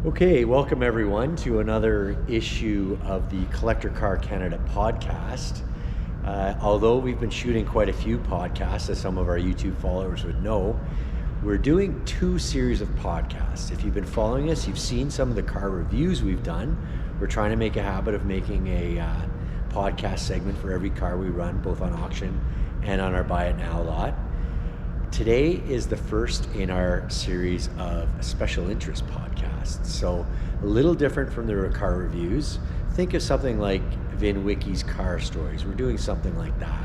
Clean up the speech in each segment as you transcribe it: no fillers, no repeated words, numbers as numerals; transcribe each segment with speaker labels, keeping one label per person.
Speaker 1: Okay, welcome everyone to another issue of the Collector Car Canada podcast. Although we've been shooting quite a few podcasts, as some of our YouTube followers would know, we're doing two series of podcasts. If you've been following us, you've seen some of the car reviews we've done. We're trying to make a habit of making a podcast segment for every car we run, both on auction and on our Buy It Now lot. Today is the first in our series of special interest podcasts. So a little different from the car reviews. Think of something like Vin Wiki's car stories. We're doing something like that.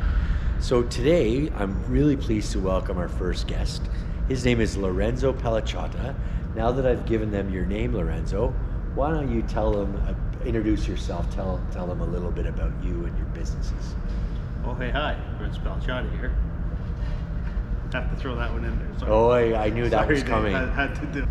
Speaker 1: So today I'm really pleased to welcome our first guest. His name is Lorenzo Pelliciotta. Now that I've given them your name, Lorenzo, why don't you tell them, introduce yourself, tell them a little bit about you and your businesses.
Speaker 2: Oh, hey, hi, Lorenzo Pelliciotta here. Have to throw that one in there. Sorry.
Speaker 1: Oh, I knew that was coming.
Speaker 2: I had to do.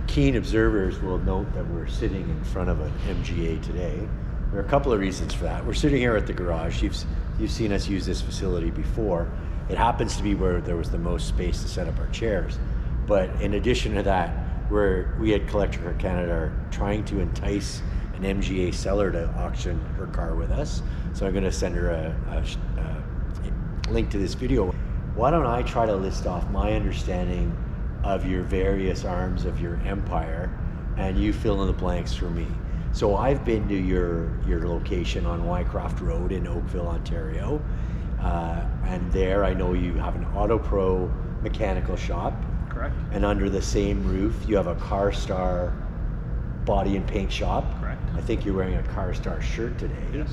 Speaker 1: Keen observers will note that we're sitting in front of an MGA today. There are a couple of reasons for that. We're sitting here at the garage. You've seen us use this facility before. It happens to be where there was the most space to set up our chairs. But in addition to that, we at Collector Canada are trying to entice an MGA seller to auction her car with us. So I'm going to send her a link to this video. Why don't I try to list off my understanding of your various arms of your empire, and you fill in the blanks for me. So I've been to your location on Wycroft Road in Oakville, Ontario, and there I know you have an Auto Pro mechanical shop.
Speaker 2: Correct.
Speaker 1: And under the same roof you have a CarStar body and paint shop.
Speaker 2: Correct.
Speaker 1: I think you're wearing a CarStar shirt today.
Speaker 2: Yes.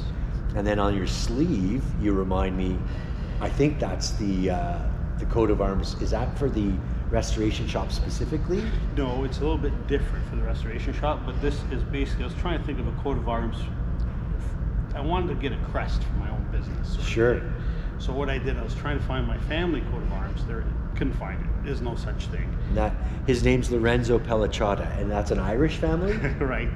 Speaker 1: And then on your sleeve, you remind me, I think that's the coat of arms. Is that for the restoration shop specifically?
Speaker 2: No, it's a little bit different for the restoration shop, but this is basically, I was trying to think of a coat of arms. I wanted to get a crest for my own business.
Speaker 1: Sure.
Speaker 2: So what I did, I was trying to find my family coat of arms. Couldn't find it. There's no such thing.
Speaker 1: His name's Lorenzo Pelliciotta, and that's an Irish family?
Speaker 2: Right.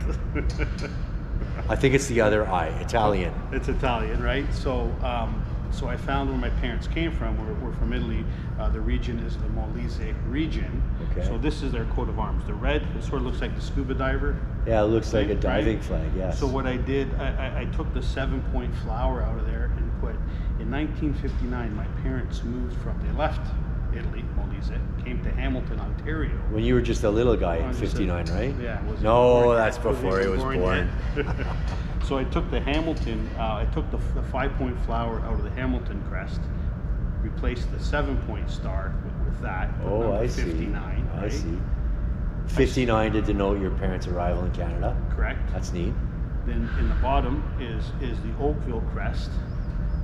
Speaker 1: I think it's the other I, Italian.
Speaker 2: It's Italian, right? So I found where my parents came from. We're from Italy. The region is the Molise region. Okay. So this is their coat of arms. The red, it sort of looks like the scuba diver.
Speaker 1: Yeah, it looks like a diving flag, yes.
Speaker 2: So what I did, I took the 7-point flower out of there and put, in 1959, my parents they left Italy, Molise, came to Hamilton, Ontario.
Speaker 1: When you were just a little guy in 59, right?
Speaker 2: Yeah.
Speaker 1: No, that's before he was born.
Speaker 2: So I took the Hamilton, I took the 5-point flower out of the Hamilton crest, replaced the 7-point star with that.
Speaker 1: Oh, I see.
Speaker 2: 59.
Speaker 1: I
Speaker 2: right?
Speaker 1: see. 59 to denote your parents' arrival in Canada.
Speaker 2: Correct.
Speaker 1: That's neat.
Speaker 2: Then in the bottom is the Oakville crest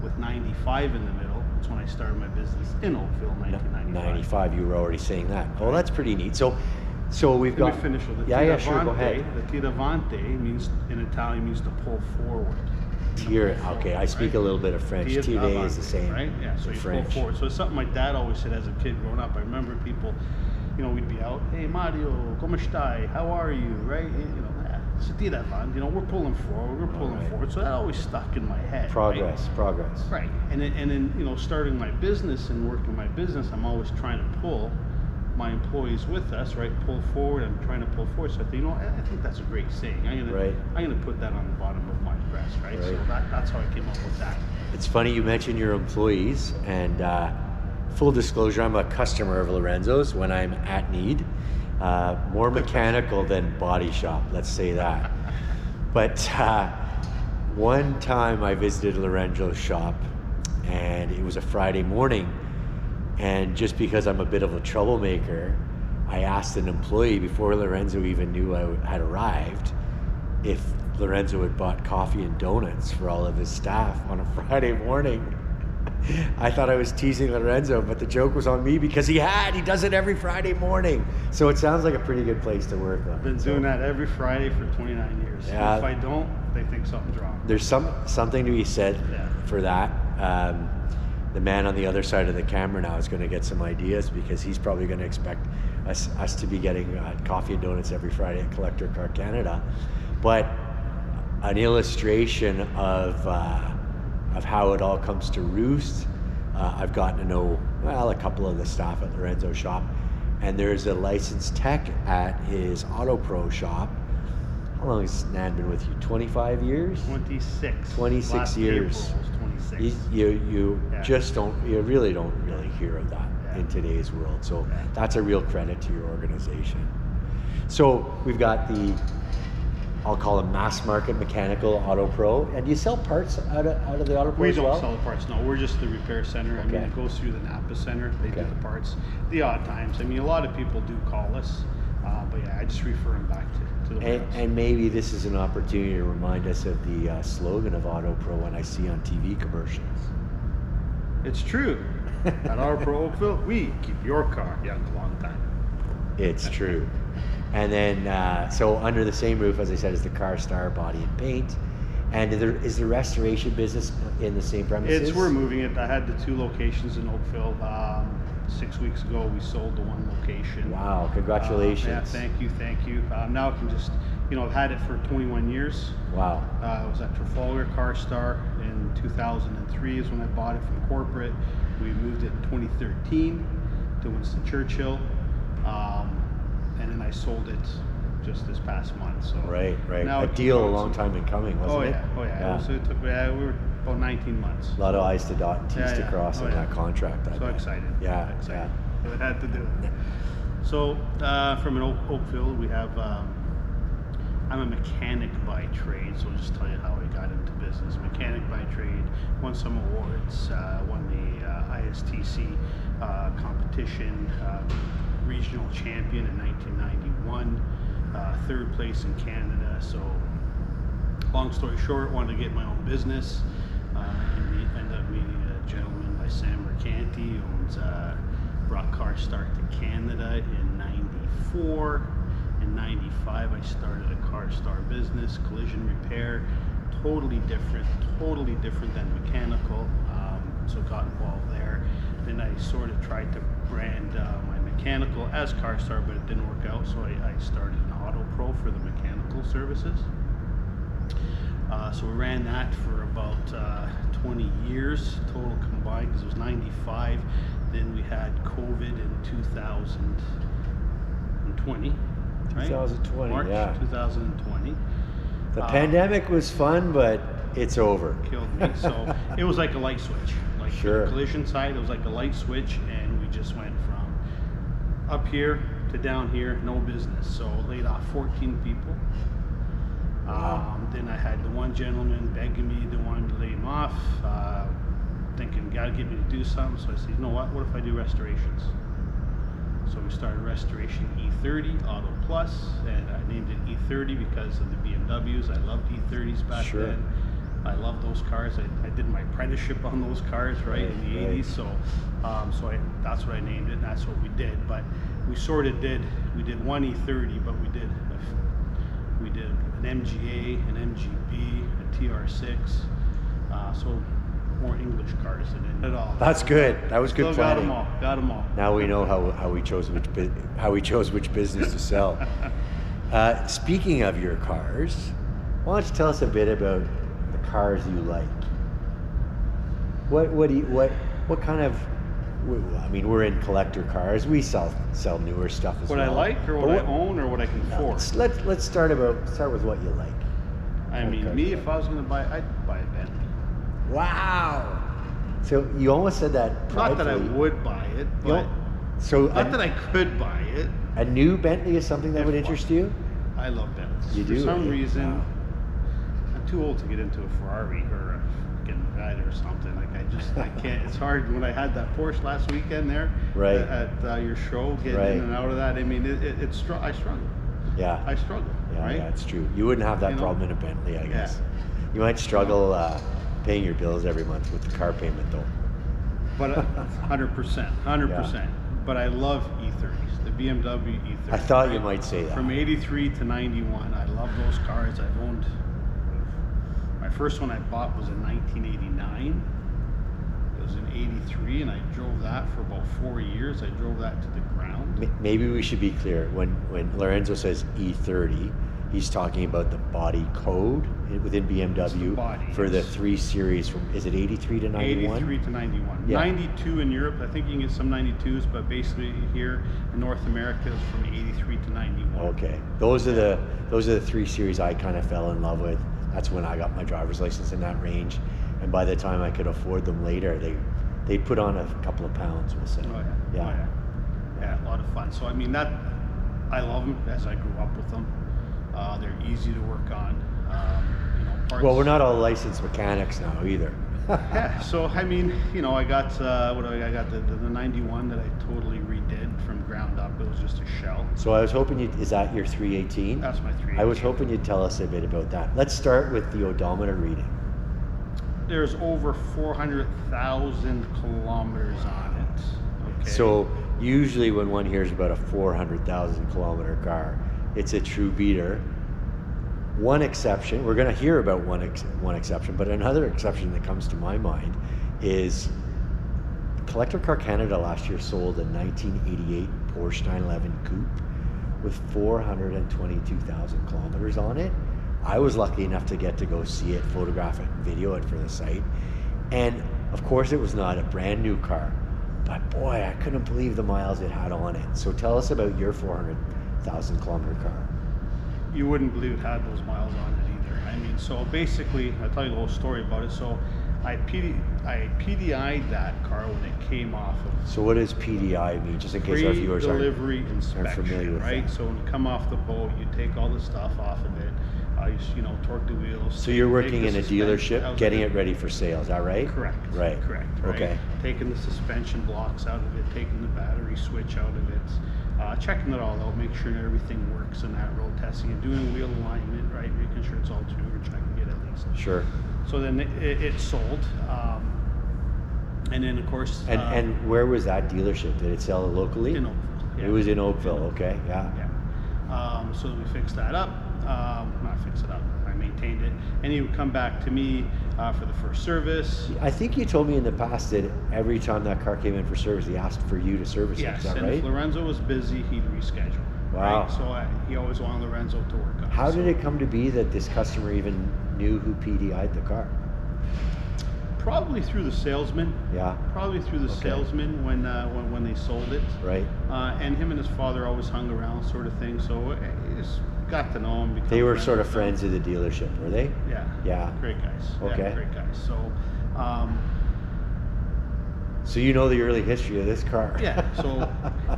Speaker 2: with 95 in the middle. That's when I started my business in Oakville, 1995.
Speaker 1: 95, you were already saying that. Oh, that's pretty neat. So we've got.
Speaker 2: Let me finish with it.
Speaker 1: Yeah, sure, go ahead.
Speaker 2: The tiravante means, in Italian, means to pull forward.
Speaker 1: Okay, I speak a little bit of French. Tire is the same.
Speaker 2: Right? Yeah, so you
Speaker 1: French.
Speaker 2: pull forward. So it's something my dad always said as a kid growing up. I remember people, we'd be out, hey Mario, come stai? How are you? Right? Se tiravante, we're pulling forward. So that always stuck in my head.
Speaker 1: Progress.
Speaker 2: Right. And then, starting my business and working my business, I'm always trying to pull my employees with us, right? Pull forward. I'm trying to pull forward. So I think, I think that's a great saying. I'm gonna put that on the bottom of my crest, right? So that's how I came up with that.
Speaker 1: It's funny you mentioned your employees, and full disclosure, I'm a customer of Lorenzo's when I'm at need. More mechanical than body shop, let's say that. But one time I visited Lorenzo's shop, and it was a Friday morning. And just because I'm a bit of a troublemaker, I asked an employee before Lorenzo even knew I had arrived if Lorenzo had bought coffee and donuts for all of his staff on a Friday morning. I thought I was teasing Lorenzo, but the joke was on me because he does it every Friday morning. So it sounds like a pretty good place to work.
Speaker 2: I've been doing that every Friday for 29 years. Yeah. If I don't, they think something's wrong.
Speaker 1: There's something to be said for that. The man on the other side of the camera now is going to get some ideas because he's probably going to expect us to be getting coffee and donuts every Friday at Collector Car Canada. But an illustration of how it all comes to roost, I've gotten to know, a couple of the staff at Lorenzo's shop, and there's a licensed tech at his Auto Pro shop. How long has Nan been with you? 25 years?
Speaker 2: 26.
Speaker 1: 26
Speaker 2: Last
Speaker 1: years.
Speaker 2: April was 26.
Speaker 1: You
Speaker 2: Yeah.
Speaker 1: just don't, you really don't hear of that in today's world. So that's a real credit to your organization. So we've got I'll call them mass market mechanical Auto Pro. And do you sell parts out of the Auto Pro
Speaker 2: We
Speaker 1: as
Speaker 2: don't
Speaker 1: well?
Speaker 2: sell the parts, no. We're just the repair center. I mean,
Speaker 1: Okay.
Speaker 2: it goes through the Napa Center. They do
Speaker 1: Okay.
Speaker 2: the parts the odd times. I mean, a lot of people do call us, but yeah, I just refer them back to the warehouse.
Speaker 1: And maybe this is an opportunity to remind us of the slogan of Auto Pro when I see on TV commercials.
Speaker 2: It's true. At Auto Pro Oakville, we keep your car young a long time.
Speaker 1: It's true. And then, so under the same roof, as I said, is the CarStar Body and Paint. And is the restoration business in the same premises?
Speaker 2: We're moving it. I had the 2 locations in Oakville. 6 weeks ago, we sold the 1 location.
Speaker 1: Wow, congratulations.
Speaker 2: Yeah, thank you. Now I can just, I've had it for 21 years.
Speaker 1: Wow.
Speaker 2: I was at Trafalgar CarStar in 2003 is when I bought it from corporate. We moved it in 2013 to Winston Churchill. And then I sold it just this past month. So
Speaker 1: Right.
Speaker 2: now
Speaker 1: A deal a long time in coming, wasn't it?
Speaker 2: Oh yeah. So it took we were about 19 months.
Speaker 1: A lot of I's to dot and T's to cross on that contract.
Speaker 2: So excited.
Speaker 1: Yeah.
Speaker 2: Excited. So it had to do it. So from an Oakville, we have. I'm a mechanic by trade, so I'll just tell you how I got into business. Mechanic by trade, won some awards, won the ISTC competition, regional champion in 1991, 3rd place in Canada. So long story short, wanted to get my own business, and ended up meeting a gentleman by Sam Mercanti, who owns brought CarStar to Canada in 94. In 95, I started a CarStar business, collision repair, totally different than mechanical. So got involved there. Then I sort of tried to brand my mechanical as CarStar, but it didn't work out. So I started an Auto Pro for the mechanical services. So we ran that for about 20 years total combined, because it was 95. Then we had COVID in 2020. Right?
Speaker 1: 2020,
Speaker 2: March 2020.
Speaker 1: The pandemic was fun, but it's over.
Speaker 2: Killed me. So it was like a light switch. Like
Speaker 1: Sure.
Speaker 2: the collision side, it was like a light switch, and we just went from up here to down here, no business. So laid off 14 people.
Speaker 1: Wow.
Speaker 2: Then I had the one gentleman begging me to want to lay him off, thinking, gotta get me to do something. So I said, you know what if I do restorations? So we started Restoration E30 Auto Plus, and I named it E30 because of the BMWs. I loved E30s back then. I love those cars. I did my apprenticeship on those cars, right, in the 80s. So, that's what I named it, and that's what we did. But we sort of did. We did one E30, but we did an MGA, an MGB, a TR6. So more English cars than it all.
Speaker 1: That's good. That was good planning.
Speaker 2: Got them all.
Speaker 1: Now we know how we chose which business to sell. Speaking of your cars, why don't you tell us a bit about the cars you like? What kind of? I mean, we're in collector cars. We sell newer stuff as well.
Speaker 2: What I like, or what I own, or what I can afford.
Speaker 1: Let's start with what you like.
Speaker 2: I mean, me, if I was going to buy, I'd buy a Bentley.
Speaker 1: Wow. So you almost said that
Speaker 2: Not
Speaker 1: pridefully.
Speaker 2: that I would buy it, but not that I could buy it.
Speaker 1: A new Bentley is something that would interest you?
Speaker 2: I love Bentleys.
Speaker 1: You do?
Speaker 2: For some reason,
Speaker 1: Wow.
Speaker 2: I'm too old to get into a Ferrari or a fucking Bugatti or something. Like I can't. It's hard. When I had that Porsche last weekend there,
Speaker 1: Right.
Speaker 2: at your show, getting in and out of that. I mean, I struggle.
Speaker 1: Yeah.
Speaker 2: I struggle.
Speaker 1: Yeah,
Speaker 2: right?
Speaker 1: yeah, it's true. You wouldn't have that problem in a Bentley, I guess. You might struggle paying your bills every month with the car payment, though.
Speaker 2: But 100%. But I love E30s, the BMW E30.
Speaker 1: I thought you might say that.
Speaker 2: From 83 to 91, I love those cars. I've owned. My first one I bought was in 1989. It was in 83, and I drove that for about 4 years. I drove that to the ground.
Speaker 1: Maybe we should be clear. When Lorenzo says E30, he's talking about the body code within BMW for the 3 Series from, is it 83 to 91?
Speaker 2: 83 to 91.
Speaker 1: Yeah.
Speaker 2: 92 in Europe. I think you can get some 92s, but basically here in North America it's from 83 to 91.
Speaker 1: Okay, those are the 3 Series I kind of fell in love with. That's when I got my driver's license in that range, and by the time I could afford them later, they put on a couple of pounds, we'll say.
Speaker 2: Oh yeah. Yeah, a lot of fun. So I mean that I love them as I grew up with them. They're easy to work on. You know, parts.
Speaker 1: Well, we're not all licensed mechanics now either.
Speaker 2: Yeah, so I mean, you know, I got I got the 91 that I totally redid from ground up. It was just a shell.
Speaker 1: So I was hoping is that your 318?
Speaker 2: That's my 318.
Speaker 1: I was hoping you'd tell us a bit about that. Let's start with the odometer reading.
Speaker 2: There's over 400,000 kilometers on it. Okay.
Speaker 1: So usually when one hears about a 400,000 kilometer car, it's a true beater. One exception, we're going to hear about one exception, but another exception that comes to my mind is Collector Car Canada last year sold a 1988 Porsche 911 Coupe with 422,000 kilometers on it. I was lucky enough to get to go see it, photograph it, video it for the site. And of course it was not a brand new car, but boy, I couldn't believe the miles it had on it. So tell us about your 400,000 kilometer car.
Speaker 2: You wouldn't believe it had those miles on it either. I mean, so basically, I'll tell you a little story about it. So I PDI'd that car when it came off of.
Speaker 1: So what does PDI mean, just in case our viewers aren't familiar with
Speaker 2: right?
Speaker 1: that?
Speaker 2: So when you come off the boat, you take all the stuff off of it. You know, torque the wheels.
Speaker 1: So you're working in a dealership, getting it ready for sale, is that right?
Speaker 2: Correct.
Speaker 1: Right.
Speaker 2: Correct. Right?
Speaker 1: Okay.
Speaker 2: Taking the suspension blocks out of it, taking the battery switch out of it, checking it all out, make sure everything works in that road testing, and doing wheel alignment, right? Making sure it's all true, or checking it at least.
Speaker 1: Sure.
Speaker 2: So then it sold, and then of course.
Speaker 1: And where was that dealership? Did it sell locally?
Speaker 2: In Oakville. Yeah.
Speaker 1: It was in Oakville. Okay. Yeah.
Speaker 2: Yeah. So we fixed that up. Not fix it up. I maintained it, and he would come back to me for the first service.
Speaker 1: I think you told me in the past that every time that car came in for service, he asked for you to service it. Is that
Speaker 2: and
Speaker 1: right?
Speaker 2: if Lorenzo was busy, he'd reschedule.
Speaker 1: Wow.
Speaker 2: Right? So he always wanted Lorenzo to work on it.
Speaker 1: How did it come to be that this customer even knew who PDI'd the car?
Speaker 2: Probably through the salesman.
Speaker 1: Yeah.
Speaker 2: Probably through the salesman when they sold it.
Speaker 1: Right.
Speaker 2: And him and his father always hung around, sort of thing. So I just got to know him.
Speaker 1: They were sort of friends of the dealership, were they?
Speaker 2: Yeah.
Speaker 1: Yeah.
Speaker 2: Great guys.
Speaker 1: Okay.
Speaker 2: Yeah, great guys. So.
Speaker 1: So you know the early history of this car.
Speaker 2: Yeah. So,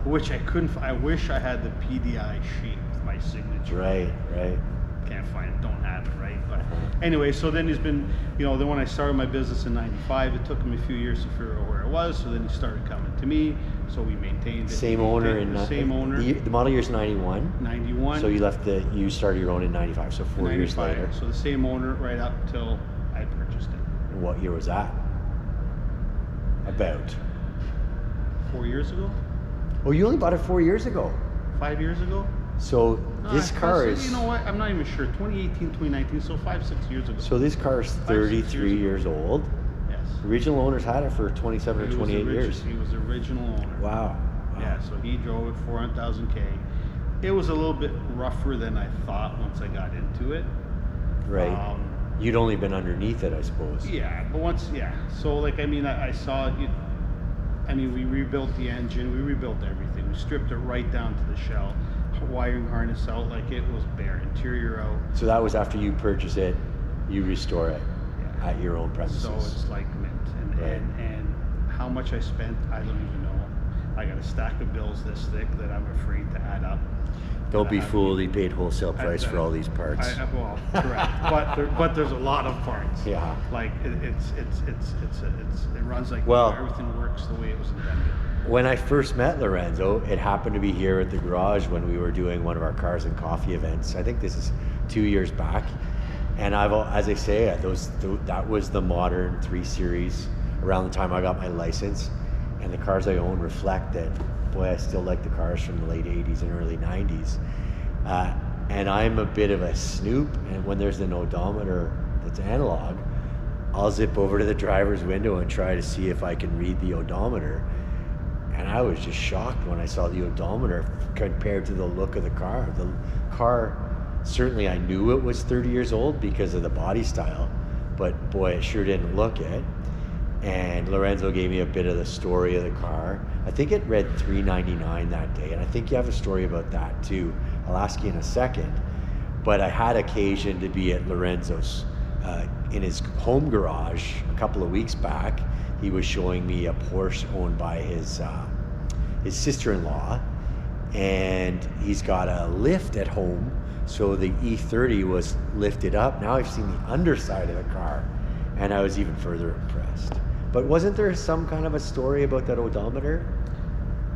Speaker 2: which I couldn't. I wish I had the PDI sheet with my signature.
Speaker 1: Right. Right.
Speaker 2: Can't find it. Don't have it. Right. But anyway, so then he's been. Then when I started my business in '95, it took him a few years to figure out where it was. So then he started coming to me. So we maintained it.
Speaker 1: Same owner in
Speaker 2: same owner.
Speaker 1: The model year's 91.
Speaker 2: 91.
Speaker 1: So you started your own in 95. So 4 years later.
Speaker 2: So the same owner right up till I purchased it.
Speaker 1: And what year was that? About
Speaker 2: 4 years ago.
Speaker 1: Oh, you only bought it 4 years ago.
Speaker 2: 5 years ago.
Speaker 1: So this car is.
Speaker 2: You know what? I'm not even sure. 2018, 2019. So 5-6 years ago.
Speaker 1: So this car is 33 years old.
Speaker 2: Yes.
Speaker 1: The original owners had it for 27 or 28 years.
Speaker 2: He was the original owner.
Speaker 1: Wow.
Speaker 2: Yeah. So he drove it 400,000 K. It was a little bit rougher than I thought once I got into it.
Speaker 1: Right. You'd only been underneath it, I suppose.
Speaker 2: Yeah, but so I saw it. We rebuilt the engine, we rebuilt everything. We stripped it right down to the shell, wiring harness out like it was bare, interior out.
Speaker 1: So that was after you purchase it, you restore it at your own premises.
Speaker 2: So it's like mint. And how much I spent, I don't even know. I got a stack of bills this thick that I'm afraid to add up.
Speaker 1: Don't be fooled, he paid wholesale price for all these parts.
Speaker 2: Well, correct. but there's a lot of parts.
Speaker 1: Yeah.
Speaker 2: Like it runs like everything works the way it was intended.
Speaker 1: When I first met Lorenzo, it happened to be here at the garage when we were doing one of our cars and coffee events. I think this is 2 years back. And as I say, that was the modern 3 Series around the time I got my license. And the cars I own reflect that. Boy, I still like the cars from the late 80s and early 90s. And I'm a bit of a snoop, and when there's an odometer that's analog, I'll zip over to the driver's window and try to see if I can read the odometer. And I was just shocked when I saw the odometer compared to the look of the car. The car certainly I knew it was 30 years old because of the body style, but boy, it sure didn't look it. And Lorenzo gave me a bit of the story of the car. I think it read $399 that day, and I think you have a story about that too. I'll ask you in a second. But I had occasion to be at Lorenzo's in his home garage a couple of weeks back. He was showing me a Porsche owned by his sister-in-law, and he's got a lift at home, so the E30 was lifted up. Now I've seen the underside of the car, and I was even further impressed. But wasn't there some kind of a story about that odometer?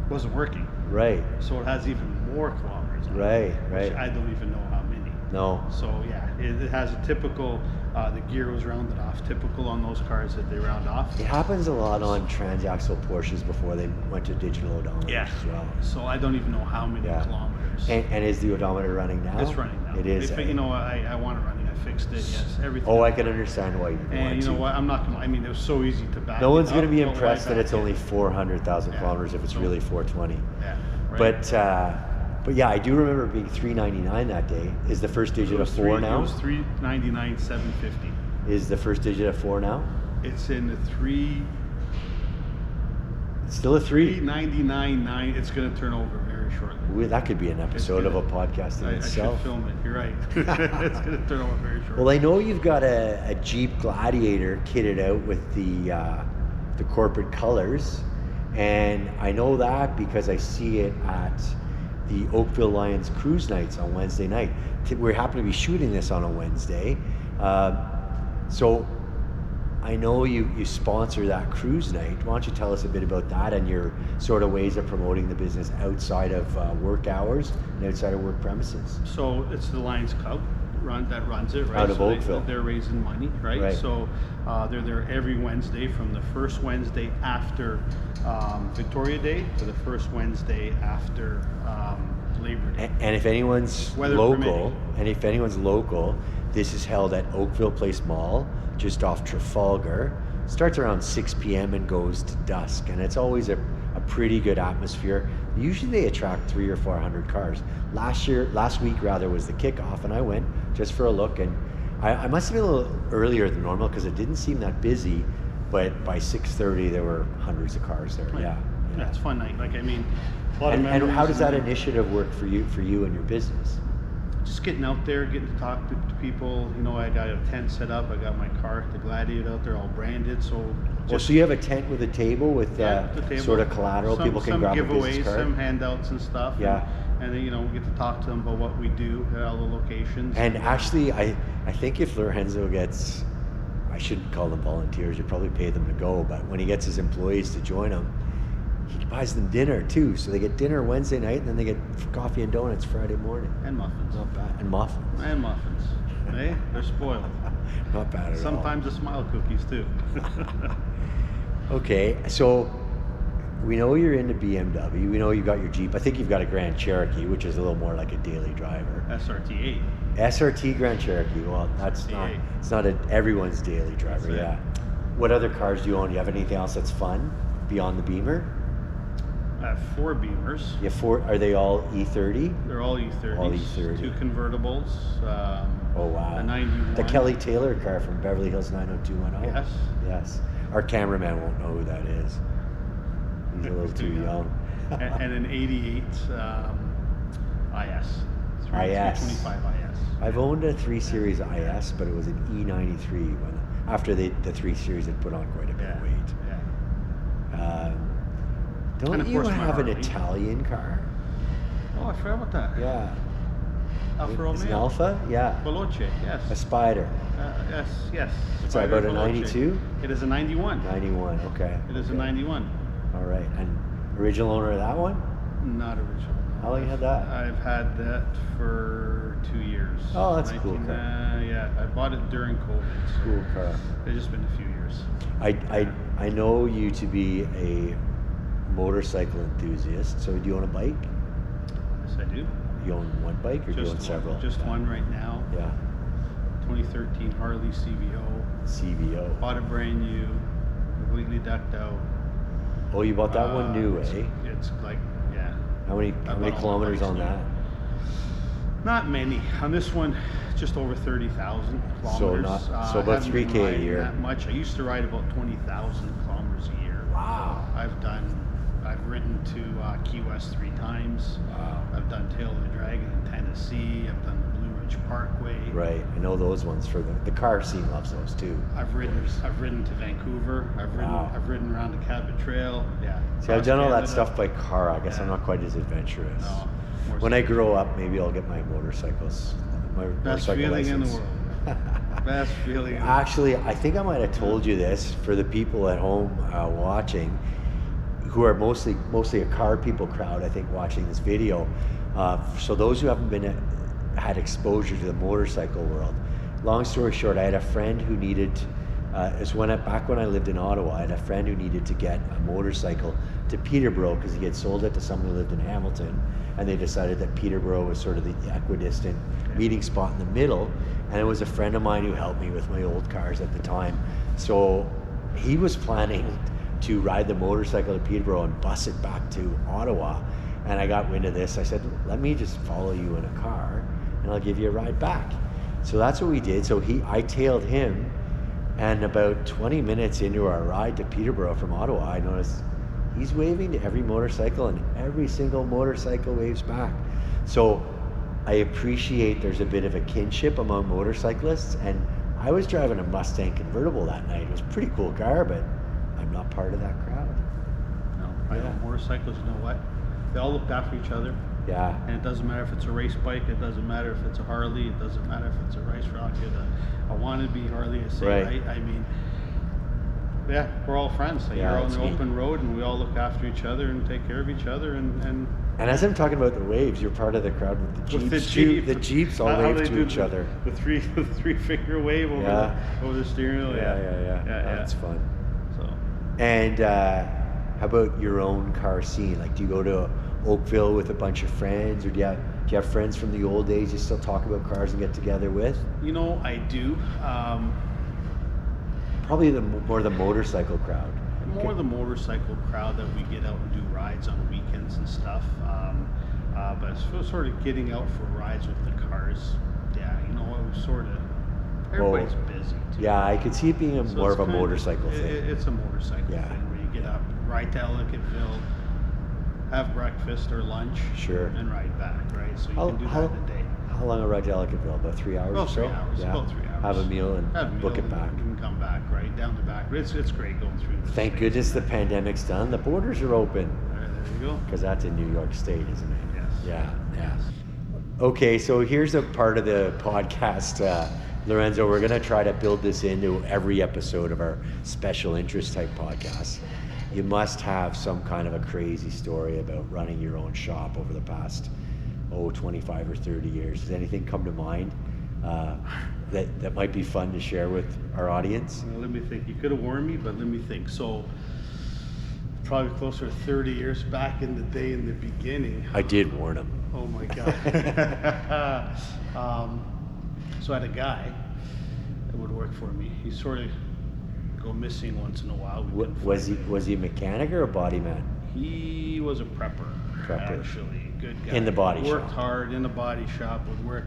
Speaker 2: It wasn't working.
Speaker 1: Right.
Speaker 2: So it has even more kilometers on
Speaker 1: Right,
Speaker 2: it,
Speaker 1: right.
Speaker 2: which I don't even know how many.
Speaker 1: No.
Speaker 2: So yeah, it has a typical, the gear was rounded off, typical on those cars that they round off.
Speaker 1: It happens a lot on transaxle Porsches before they went to digital odometers as well.
Speaker 2: So I don't even know how many kilometers.
Speaker 1: And is the odometer running now?
Speaker 2: It's running now.
Speaker 1: It is.
Speaker 2: You know, I want it running. I fixed it. Yes, everything.
Speaker 1: Oh, I can understand why you want to.
Speaker 2: And you know what? I'm not gonna. I mean, it was so easy to back.
Speaker 1: No one's
Speaker 2: going to
Speaker 1: be impressed that it's only 400,000 kilometers if it's really 420.
Speaker 2: Yeah. Right.
Speaker 1: But yeah, I do remember it being $399 that day. Is the first digit a 4 now?
Speaker 2: It was $399 $750.
Speaker 1: Is the first digit a 4 now?
Speaker 2: It's in the 3.
Speaker 1: It's still a 3.
Speaker 2: $399.9. It's going to turn over very shortly.
Speaker 1: That could be an episode of a podcast in itself.
Speaker 2: I should film it. You're right. It's going to turn over very shortly.
Speaker 1: Well, I know you've got a Jeep Gladiator kitted out with the corporate colors, and I know that because I see it at the Oakville Lions Cruise Nights on Wednesday night. We happen to be shooting this on a Wednesday, so I know you sponsor that cruise night. Why don't you tell us a bit about that and your sort of ways of promoting the business outside of work hours and outside of work premises?
Speaker 2: So it's the Lions Club that runs it, right?
Speaker 1: Out of Oakville.
Speaker 2: They're raising money, right? So they're there every Wednesday, from the first Wednesday after Victoria Day to the first Wednesday after Labor Day.
Speaker 1: And if anyone's local, this is held at Oakville Place Mall, just off Trafalgar. Starts around 6 p.m. and goes to dusk, and it's always a pretty good atmosphere. Usually they attract 300 or 400 cars. Last week was the kickoff, and I went just for a look, and I must have been a little earlier than normal because it didn't seem that busy, but by 6:30 there were hundreds of cars there.
Speaker 2: Right. Yeah, it's a fun night. Like, I mean, a lot of
Speaker 1: and
Speaker 2: memories.
Speaker 1: how does that initiative work for you and your business?
Speaker 2: Just getting out there, getting to talk to people. You know, I got a tent set up. I got my car, the Gladiator, out there, all branded. So
Speaker 1: you have a tent with a table with
Speaker 2: the table.
Speaker 1: Sort of collateral. People can grab a business card.
Speaker 2: Some handouts and stuff.
Speaker 1: Yeah.
Speaker 2: And then, you know, we get to talk to them about what we do at all the locations.
Speaker 1: And actually, I think if Lorenzo gets, I shouldn't call them volunteers, you probably pay them to go, but when he gets his employees to join him, he buys them dinner too. So they get dinner Wednesday night, and then they get coffee and donuts Friday morning.
Speaker 2: And muffins.
Speaker 1: Not bad. And muffins.
Speaker 2: And muffins. Hey, they're spoiled.
Speaker 1: Not bad at all.
Speaker 2: Sometimes the smile cookies too.
Speaker 1: Okay, so we know you're into BMW. We know you got your Jeep. I think you've got a Grand Cherokee, which is a little more like a daily driver.
Speaker 2: SRT8.
Speaker 1: SRT Grand Cherokee. Well, it's not everyone's daily driver. Yeah. What other cars do you own? Do you have anything else that's fun beyond the Beamer?
Speaker 2: I have 4 Beamers.
Speaker 1: You have 4. Are they all E30?
Speaker 2: They're all E30s.
Speaker 1: All E30.
Speaker 2: 2 convertibles.
Speaker 1: Oh wow.
Speaker 2: A 91.
Speaker 1: The Kelly Taylor car from Beverly Hills 90210.
Speaker 2: Yes.
Speaker 1: Yes. Our cameraman won't know who that is. He's a little too young.
Speaker 2: And an 88 IS. 325 IS.
Speaker 1: I've owned a 3 Series IS, but it was an E93 after the 3 Series had put on quite a bit of weight.
Speaker 2: Yeah.
Speaker 1: Don't you have an Italian car?
Speaker 2: Oh, I forgot about that.
Speaker 1: Yeah.
Speaker 2: Alfa Romeo.
Speaker 1: It's an Alfa? Yeah.
Speaker 2: Veloce, yes.
Speaker 1: A Spider.
Speaker 2: Yes.
Speaker 1: It's about a 92?
Speaker 2: It is a 91.
Speaker 1: 91, okay.
Speaker 2: It is a 91.
Speaker 1: All right. And original owner of that one?
Speaker 2: Not original.
Speaker 1: How long you had that?
Speaker 2: I've had that for 2 years.
Speaker 1: Oh, that's a cool car.
Speaker 2: Yeah, I bought it during COVID. So
Speaker 1: cool car.
Speaker 2: It's just been a few years.
Speaker 1: I know you to be a motorcycle enthusiast. So do you own a bike?
Speaker 2: Yes, I do.
Speaker 1: You own one bike or do you own several?
Speaker 2: Just one right now.
Speaker 1: Yeah.
Speaker 2: 2013 Harley CVO. Bought it brand new, completely decked out.
Speaker 1: Oh, you bought that one new, eh?
Speaker 2: It's like, yeah.
Speaker 1: How many kilometers on that?
Speaker 2: Not many. On this one, just over 30,000 kilometers.
Speaker 1: So about 3K a year.
Speaker 2: That much. I used to ride about 20,000 kilometers a year.
Speaker 1: Wow.
Speaker 2: I've ridden to Key West 3 times.
Speaker 1: Wow.
Speaker 2: I've done Tail of the Dragon in Tennessee. I've done the Blue Ridge Parkway.
Speaker 1: Right. I know those ones for the car scene loves those too.
Speaker 2: I've ridden to Vancouver. I've ridden around the Cabot Trail. Yeah.
Speaker 1: See, I've done all that stuff by car. I guess I'm not quite as adventurous.
Speaker 2: No.
Speaker 1: When I grow up, maybe I'll get my motorcycles. My
Speaker 2: Best
Speaker 1: motorcycle
Speaker 2: feeling
Speaker 1: license.
Speaker 2: in the world. Best feeling.
Speaker 1: Actually, I think I might have told you this for the people at home watching, who are mostly a car people crowd. I think watching this video. So those who haven't had exposure to the motorcycle world. Long story short, I had a friend who needed. Back when I lived in Ottawa, I had a friend who needed to get a motorcycle to Peterborough because he had sold it to someone who lived in Hamilton, and they decided that Peterborough was sort of the equidistant meeting spot in the middle. And it was a friend of mine who helped me with my old cars at the time. So he was planning to ride the motorcycle to Peterborough and bus it back to Ottawa. And I got wind of this. I said, let me just follow you in a car and I'll give you a ride back. So that's what we did. So I tailed him, and about 20 minutes into our ride to Peterborough from Ottawa, I noticed he's waving to every motorcycle, and every single motorcycle waves back. So I appreciate there's a bit of a kinship among motorcyclists, and I was driving a Mustang convertible that night. It was a pretty cool car, but I'm not part of that crowd.
Speaker 2: No, I know motorcyclists, you know what? They all look after each other.
Speaker 1: Yeah.
Speaker 2: And it doesn't matter if it's a race bike, it doesn't matter if it's a Harley, it doesn't matter if it's a Rice Rocket, a wannabe Harley, right? I mean, yeah, we're all friends. Like,
Speaker 1: yeah,
Speaker 2: you're on the open road, and we all look after each other and take care of each other. And
Speaker 1: as I'm talking about the waves, you're part of the crowd with the Jeeps. The Jeeps all wave to each other.
Speaker 2: The three finger wave over the steering wheel.
Speaker 1: Yeah. That's fun.
Speaker 2: So.
Speaker 1: And how about your own car scene? Like, do you go to Oakville with a bunch of friends, or do you have friends from the old days you still talk about cars and get together with?
Speaker 2: You know, I do.
Speaker 1: Probably more the motorcycle crowd.
Speaker 2: More the motorcycle crowd that we get out and do rides on weekends and stuff. But as sort of getting out for rides with the cars, yeah, you know, it was sort of, everybody's busy too.
Speaker 1: Yeah, I could see it being more of a motorcycle thing.
Speaker 2: It's a motorcycle thing where you get up, ride to Ellicottville, have breakfast or lunch, and ride back, right? So you can do that in a day.
Speaker 1: How long a ride to Ellicottville? About 3 hours or so?
Speaker 2: 3 hours,
Speaker 1: Yeah.
Speaker 2: about 3 hours.
Speaker 1: Have a meal and book it back.
Speaker 2: You can come back, right, down the back. It's great going through the
Speaker 1: Thank
Speaker 2: States.
Speaker 1: goodness the pandemic's done. The borders are open.
Speaker 2: There you go.
Speaker 1: Because that's in New York State, isn't it?
Speaker 2: Yes.
Speaker 1: Yeah. Okay, so here's a part of the podcast, Lorenzo. We're going to try to build this into every episode of our special interest type podcast. You must have some kind of a crazy story about running your own shop over the past 25 or 30 years. Does anything come to mind that might be fun to share with our audience?
Speaker 2: Well, let me think. You could have warned me, but let me think. So probably closer to 30 years back in the day, in the beginning.
Speaker 1: I did warn him.
Speaker 2: Oh my God. So I had a guy that would work for me. He sort of go missing once in a while.
Speaker 1: Was he a mechanic or a body man?
Speaker 2: He was a prepper. Actually. Good guy.
Speaker 1: In the body shop.
Speaker 2: Worked hard in the body shop, would work.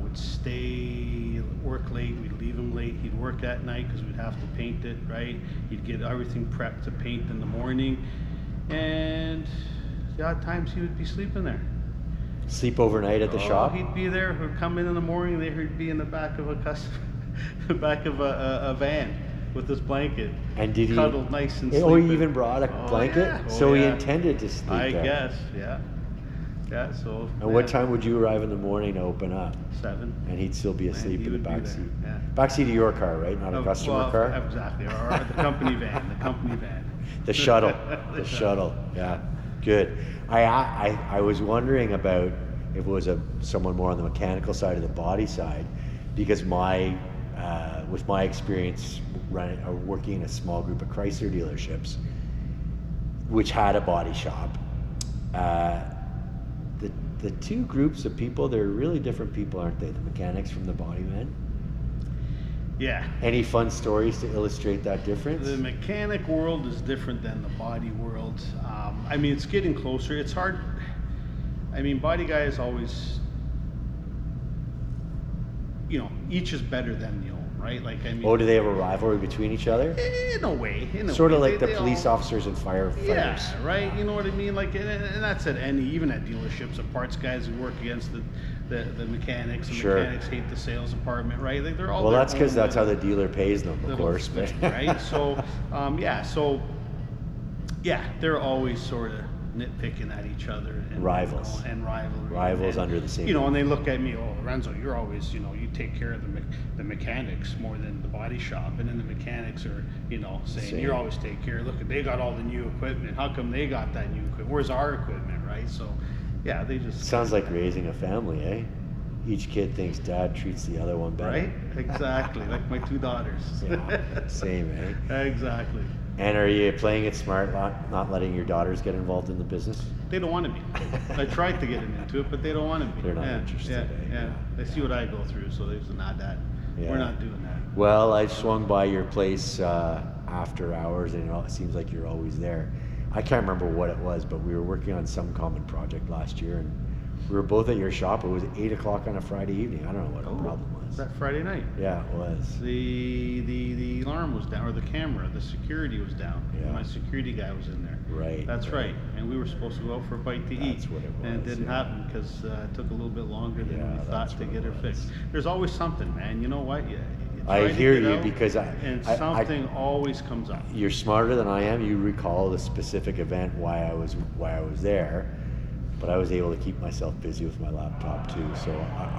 Speaker 2: Would stay, work late, we'd leave him late. He'd work at night because we'd have to paint it, right? He'd get everything prepped to paint in the morning. And the odd times he would be sleeping there.
Speaker 1: Sleep overnight at the shop?
Speaker 2: He'd be there, he'd come in the morning, he'd be in the back of a van with his blanket.
Speaker 1: And did he
Speaker 2: cuddled nice and sleeping.
Speaker 1: Oh, he even brought a blanket?
Speaker 2: Yeah.
Speaker 1: So he intended to sleep
Speaker 2: I
Speaker 1: there.
Speaker 2: guess, yeah. Yeah, so.
Speaker 1: And what time would you arrive in the morning to open up?
Speaker 2: 7.
Speaker 1: And he'd still be asleep in the back seat.
Speaker 2: Yeah.
Speaker 1: Back seat of your car, right? Not a customer car?
Speaker 2: Exactly. Or the company van.
Speaker 1: The shuttle. The shuttle. Yeah. Good. I was wondering about if it was someone more on the mechanical side or the body side, because with my experience working in a small group of Chrysler dealerships, which had a body shop, the two groups of people, they're really different people, aren't they? The mechanics from the body men.
Speaker 2: Yeah.
Speaker 1: Any fun stories to illustrate that difference?
Speaker 2: The mechanic world is different than the body world. I mean, it's getting closer. It's hard. I mean, body guys always, you know, each is better than the own, right? Like, I mean,
Speaker 1: Oh, do they have a rivalry between each other?
Speaker 2: in a way,
Speaker 1: Sort of
Speaker 2: way.
Speaker 1: like the police officers and firefighters.
Speaker 2: Yeah, right. You know what I mean? Like, and that's at even at dealerships, the parts guys who work against the mechanics. The
Speaker 1: Sure.
Speaker 2: mechanics hate the sales department, right? Like, they're all.
Speaker 1: Well,
Speaker 2: their
Speaker 1: that's because
Speaker 2: own
Speaker 1: that's how the
Speaker 2: little-
Speaker 1: dealer pays them, of
Speaker 2: little
Speaker 1: course.
Speaker 2: thing,
Speaker 1: But
Speaker 2: right? So, yeah, they're always sort of nitpicking at each other and
Speaker 1: Rivals.
Speaker 2: you know, and rivalry.
Speaker 1: Rivals
Speaker 2: and,
Speaker 1: under the same
Speaker 2: You know,
Speaker 1: roof.
Speaker 2: and they look at me, oh, Lorenzo, you're always, you know, you take care of the mechanics more than the body shop, and then the mechanics are, you know, saying
Speaker 1: Same.
Speaker 2: you're always take care. Look, they got all the new equipment. How come they got that new equipment? Where's our equipment, right? So, yeah, they just
Speaker 1: sounds like raising a family, eh? Each kid thinks dad treats the other one better.
Speaker 2: right, exactly, like my two daughters.
Speaker 1: Yeah, same, eh?
Speaker 2: Exactly.
Speaker 1: And are you playing it smart, not letting your daughters get involved in the business?
Speaker 2: They don't want to be. I tried to get them into it, but they don't want to be.
Speaker 1: They're not interested,
Speaker 2: Yeah,
Speaker 1: eh?
Speaker 2: yeah. They see what I go through, so they're just not that.
Speaker 1: Yeah.
Speaker 2: We're not doing that.
Speaker 1: Well, I swung by your place after hours, and it seems like you're always there. I can't remember what it was, but we were working on some common project last year, and we were both at your shop. It was 8 o'clock on a Friday evening. I don't know what the problem was.
Speaker 2: That Friday night.
Speaker 1: Yeah, it was.
Speaker 2: The alarm was down, or the camera, the security was down.
Speaker 1: Yeah.
Speaker 2: My security guy was in there.
Speaker 1: Right.
Speaker 2: That's right. And we were supposed to go out for a bite to eat.
Speaker 1: That's what it
Speaker 2: And it
Speaker 1: was,
Speaker 2: didn't
Speaker 1: yeah.
Speaker 2: happen because it took a little bit longer than
Speaker 1: Yeah,
Speaker 2: we thought
Speaker 1: that's
Speaker 2: to
Speaker 1: what
Speaker 2: get
Speaker 1: it
Speaker 2: her
Speaker 1: was.
Speaker 2: fixed. There's always something, man. You know what? You
Speaker 1: I
Speaker 2: try to
Speaker 1: hear
Speaker 2: get
Speaker 1: you
Speaker 2: out,
Speaker 1: because
Speaker 2: and
Speaker 1: I-
Speaker 2: something always comes up.
Speaker 1: You're smarter than I am. You recall the specific event why I was there, but I was able to keep myself busy with my laptop too. So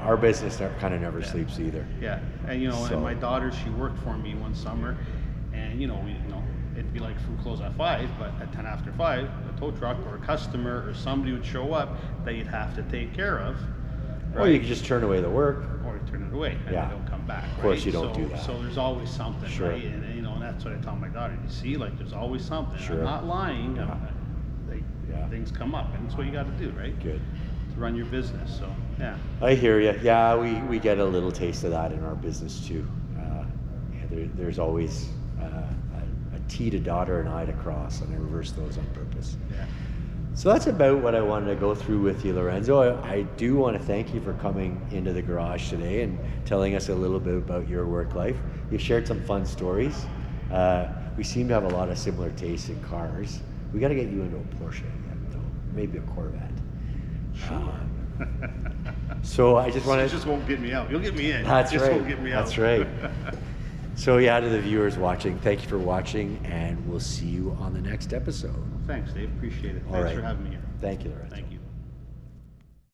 Speaker 1: our business kind of never sleeps either.
Speaker 2: Yeah, and you know,
Speaker 1: So-
Speaker 2: and my daughter, she worked for me one summer, and you know, it'd be like food close at 5, but at 10 after 5, a tow truck or a customer or somebody would show up that you'd have to take care of.
Speaker 1: Or you could just turn away the work.
Speaker 2: Or you turn it away and
Speaker 1: Yeah.
Speaker 2: they don't come back.
Speaker 1: Of course
Speaker 2: right?
Speaker 1: you don't
Speaker 2: so,
Speaker 1: do that.
Speaker 2: So there's always something,
Speaker 1: Sure.
Speaker 2: right? And you know, and that's what I tell my daughter. You see, like there's always something.
Speaker 1: Sure.
Speaker 2: I'm not lying.
Speaker 1: Yeah. Yeah.
Speaker 2: Things come up, and that's what you got to do, right?
Speaker 1: Good.
Speaker 2: To run your business. So yeah.
Speaker 1: I hear you. Yeah, we get a little taste of that in our business too. There's always a T to daughter and I to cross, and I reverse those on purpose.
Speaker 2: Yeah.
Speaker 1: So that's about what I wanted to go through with you, Lorenzo. I do want to thank you for coming into the garage today and telling us a little bit about your work life. You shared some fun stories. We seem to have a lot of similar tastes in cars. We got to get you into a Porsche again, though. Maybe a Corvette. So I just want
Speaker 2: You
Speaker 1: to.
Speaker 2: just won't get me out. You'll get me in.
Speaker 1: That's
Speaker 2: just
Speaker 1: right.
Speaker 2: Won't get me
Speaker 1: That's
Speaker 2: out.
Speaker 1: right. So yeah, to the viewers watching, thank you for watching, and we'll see you on the next episode.
Speaker 2: Thanks, Dave. Appreciate it.
Speaker 1: All
Speaker 2: Thanks
Speaker 1: right.
Speaker 2: for having me here.
Speaker 1: Thank you, Lorenzo.
Speaker 2: Thank you.